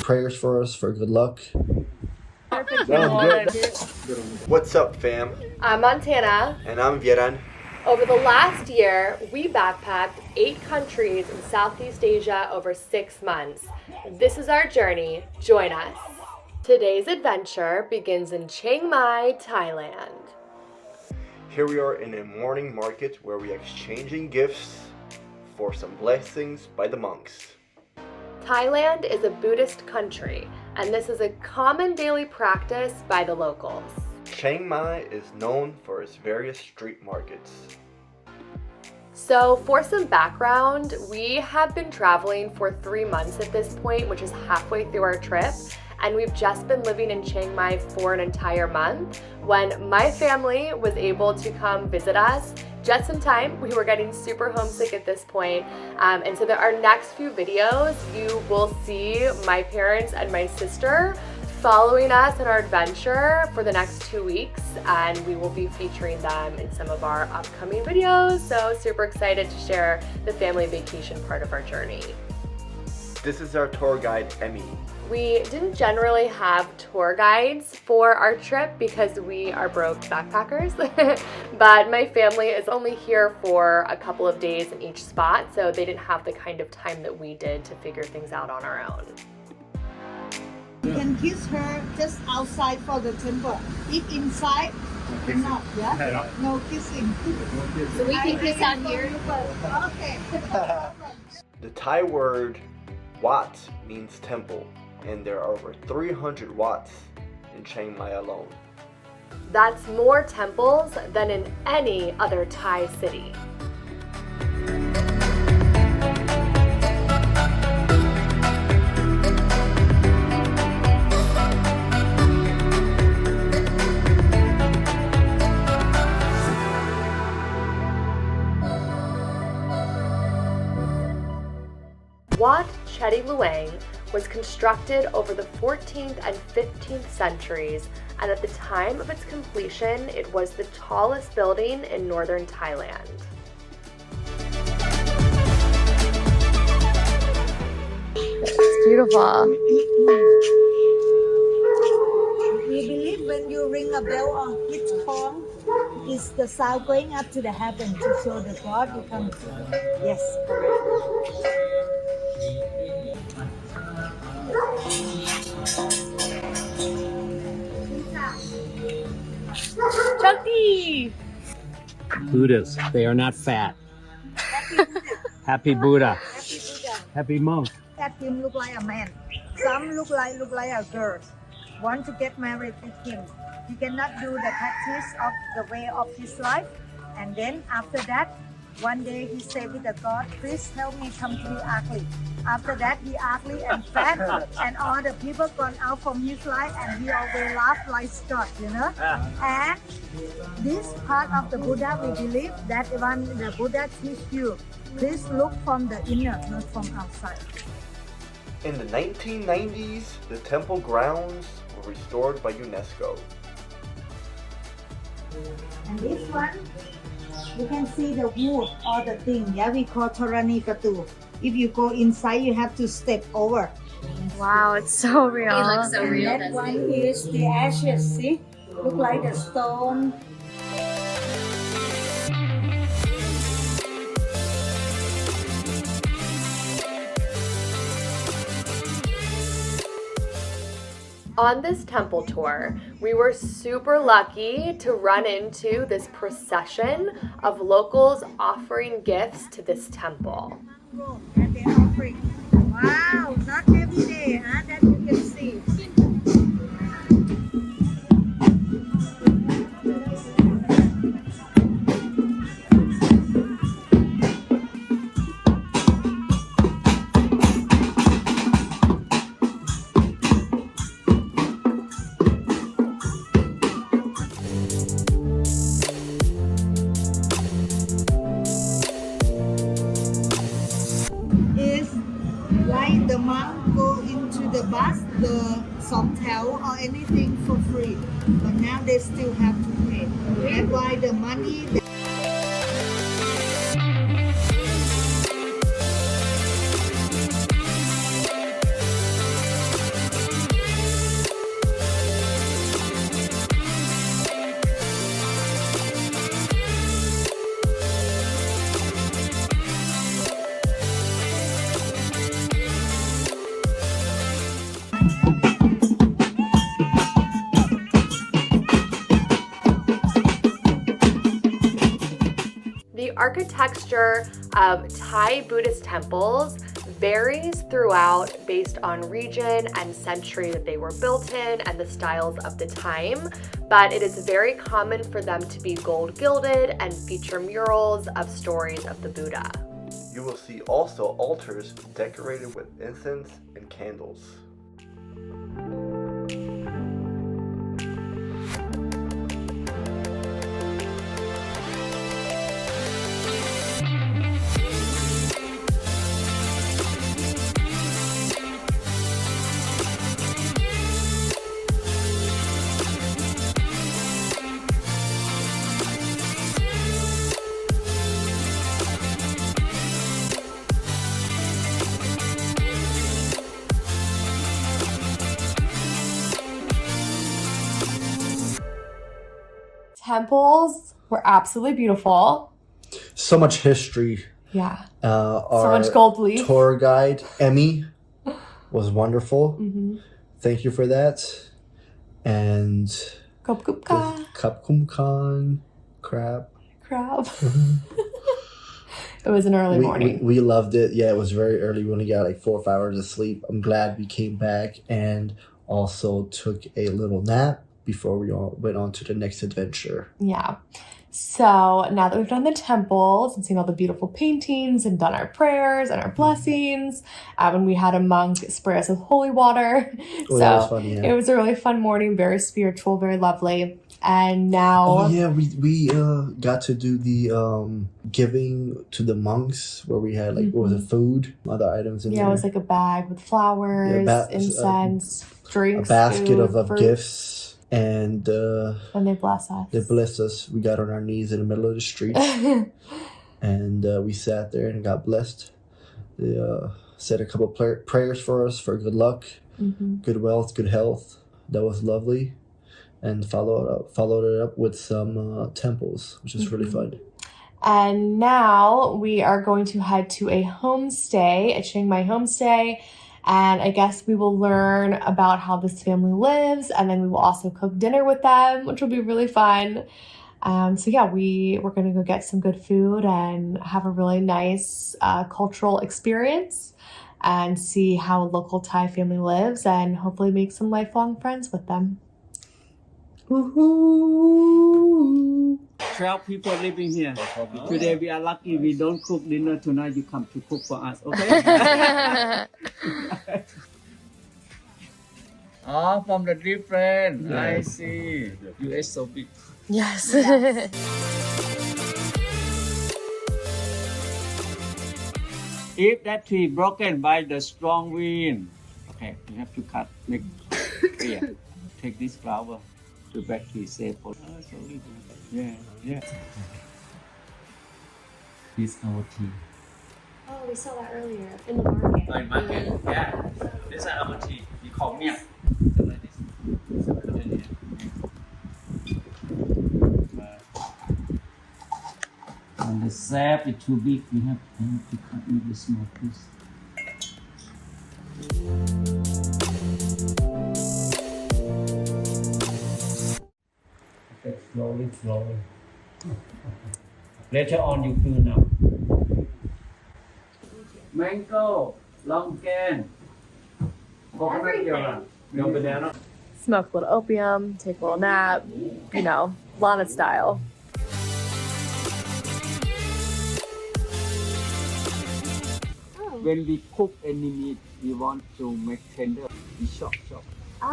prayers for us for good luck. What's up, fam? I'm Montana. And I'm Vieran. Over the last year, we backpacked 8 countries in Southeast Asia over 6 months. This is our journey. Join us. Today's adventure begins in Chiang Mai, Thailand. Here we are in a morning market where we are exchanging gifts for some blessings by the monks. Thailand is a Buddhist country, and this is a common daily practice by the locals. Chiang Mai is known for its various street markets. So for some background, we have been traveling for 3 months at this point, which is halfway through our trip. And we've just been living in Chiang Mai for an entire month when my family was able to come visit us just in time. We were getting super homesick at this point. And so our next few videos, you will see my parents and my sister following us in our adventure for the next 2 weeks, and we will be featuring them in some of our upcoming videos. So super excited to share the family vacation part of our journey. This is our tour guide, Emmy. We didn't generally have tour guides for our trip because we are broke backpackers, but my family is only here for a couple of days in each spot, so they didn't have the kind of time that we did to figure things out on our own. You can kiss her just outside for the temple. If inside, not, yeah? No kissing. So we can kiss out here? Okay. The Thai word Wat means temple, and there are over 300 Wats in Chiang Mai alone. That's more temples than in any other Thai city. Wat Chetty Luang was constructed over the 14th and 15th centuries, and at the time of its completion, it was the tallest building in northern Thailand. It's beautiful. We believe when you ring a bell or hit horn, it's the sound going up to the heaven to show the God you come to. Yes, correct. Chunky! Buddhas, they are not fat. Happy Buddha. Happy Buddha. Happy monk. That him look like a man. Some look like a girl. Want to get married with him. He cannot do the practice of the way of his life. And then after that, one day he said with the God, please help me come to be ugly. After that, he ugly and fat, and all the people gone out from his life, and he always laugh like Scott, you know. And this part of the Buddha, we believe that when the Buddha teach you, please look from the inner, not from outside. In the 1990s, the temple grounds were restored by UNESCO. And this one, you can see the wood or the thing, yeah, we call Torani Katu. If you go inside, you have to step over. Wow, it's so real. It looks so real, That doesn't one it? is the ashes, see? Look like the stone. On this temple tour, we were super lucky to run into this procession of locals offering gifts to this temple. And they're offering. Wow, not every day, huh? That you can see. Like the monk go into the bus, the songtel or anything for free, but now they still have to pay. That's why the money. architecture of Thai Buddhist temples varies throughout based on region and century that they were built in and the styles of the time, but it is very common for them to be gold gilded and feature murals of stories of the Buddha. You will see also altars decorated with incense and candles. Temples were absolutely beautiful. So much history. Yeah. So much gold leaf. Tour guide, Emmy, was wonderful. Mm-hmm. Thank you for that. And Kup kup ka. Cup Kum Khan, crab. It was an early morning. We loved it. Yeah, it was very early. We only got like 4 or 5 hours of sleep. I'm glad we came back and also took a little nap before we all went on to the next adventure. Yeah. So now that we've done the temples and seen all the beautiful paintings and done our prayers and our blessings, and we had a monk spray us with holy water. Oh, that was fun, yeah. It was a really fun morning, very spiritual, very lovely. And now... Oh, yeah, we got to do the giving to the monks where we had, like, what was it, food, other items in there. Yeah, it was like a bag with flowers, incense, drinks, a basket food, of fruit. Gifts. And they bless us. They blessed us. We got on our knees in the middle of the street. And we sat there and got blessed. They said a couple prayers for us for good luck, good wealth, good health. That was lovely. And followed it up with some temples, which is really fun. And now we are going to head to a homestay, a Chiang Mai homestay. And I guess we will learn about how this family lives, and then we will also cook dinner with them, which will be really fun. So yeah, we're going to go get some good food and have a really nice cultural experience and see how a local Thai family lives and hopefully make some lifelong friends with them. Woohoo! 12 people living here. Today we are lucky we don't cook dinner tonight. You come to cook for us, okay? Oh, from the different. I see. US so big. Yes. If that tree broken by the strong wind, okay, you have to cut, make clear. Take this flower to back to safe. Yeah. This our tea. Oh, we saw that earlier in the market. In market, yeah. This is our tea. We call miak. Like this. When the sap is too big, we have to cut maybe small piece. Okay, slowly. Later on, you do now. Mango, long can, coconut yogurt, no banana. Smoke a little opium, take a little nap, Lana style. When we cook any meat, we want to make tender. We chop.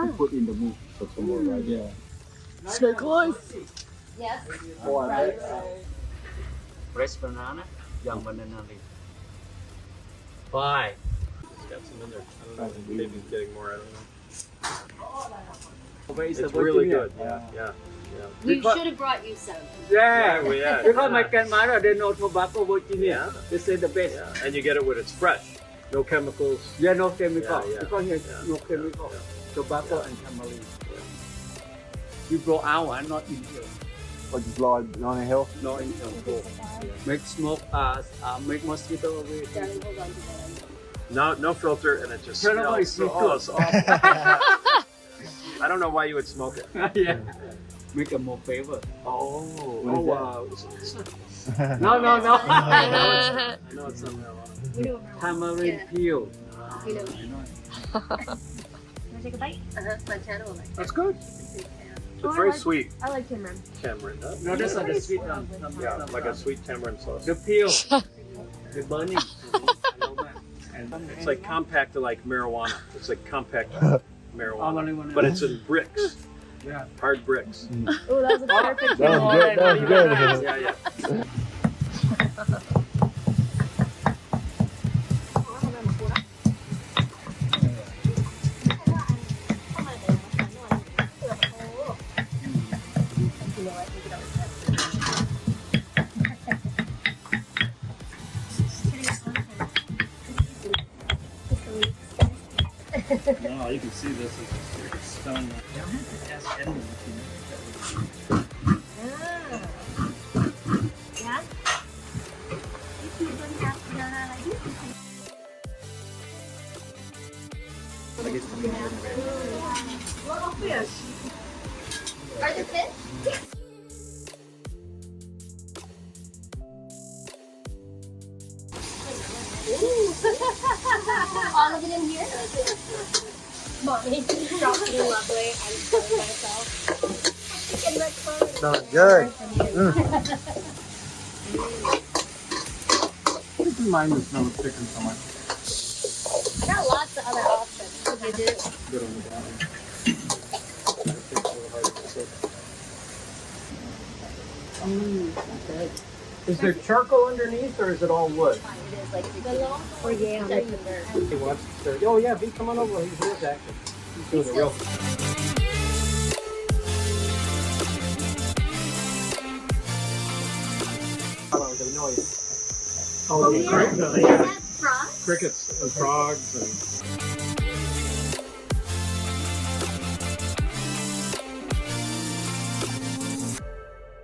We put in the meat for tomorrow, right? Yeah. Snake life. Yes. Fresh banana, young banana leaf. Bye. It's got some in there. I don't know. Maybe he's getting more. I don't know. It's It's really good. Yeah. We should have brought you some. Yeah, Yeah. because my grandmother, they know tobacco Virginia. Yeah. They say the best. Yeah. And you get it when it's fresh. No chemicals. Yeah, no chemical. Yeah. Because here, no chemical. Tobacco and tamarind. You grow out, not in here. Like just not on a hill. No in here. Make smoke, make mosquito away. Darling, hold on to that. No filter, and it just Terrible, smells it's so awful. I don't know why you would smoke it. Yeah. make a more flavor. Oh, What is wow. No, no, no. I know it's not marijuana. We don't know. Tamarind Yeah. peel. We know. I know. Want to take a bite? Montana will like That's good. it. It's very sweet. I like tamarind. Tamarind. Huh? No, that's like a sweet one. Yeah, like a sweet tamarind sauce. The peel, the burning. And It's like compact to like marijuana. It's like compact marijuana. But But it's in bricks. Yeah. Hard bricks. Oh, that was a perfect. That was good. That was good. Yeah, yeah. No, you can see this is stone. Yeah. If you don't have banana like this, Are the fish? All of it in here? Mommy dropped it in lovely. I'm killing myself. Chicken breakfast. Sounds good. Keep in mind the smell of chicken so much. Got lots of other options. You do. Good on the bottom. Good. Is there charcoal underneath or is it all wood? It is like the or yeah. He wants to. Oh yeah, V, come on over. He's here, actually. He's doing it real. How about the noise? Oh, the crickets. Crickets and frogs and.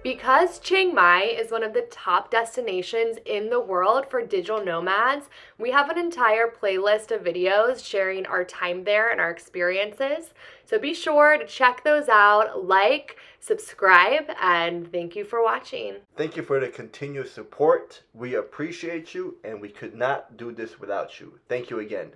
Because Chiang Mai is one of the top destinations in the world for digital nomads, we have an entire playlist of videos sharing our time there and our experiences. So be sure to check those out, like, subscribe, and thank you for watching. Thank you for the continued support. We appreciate you, and we could not do this without you. Thank you again.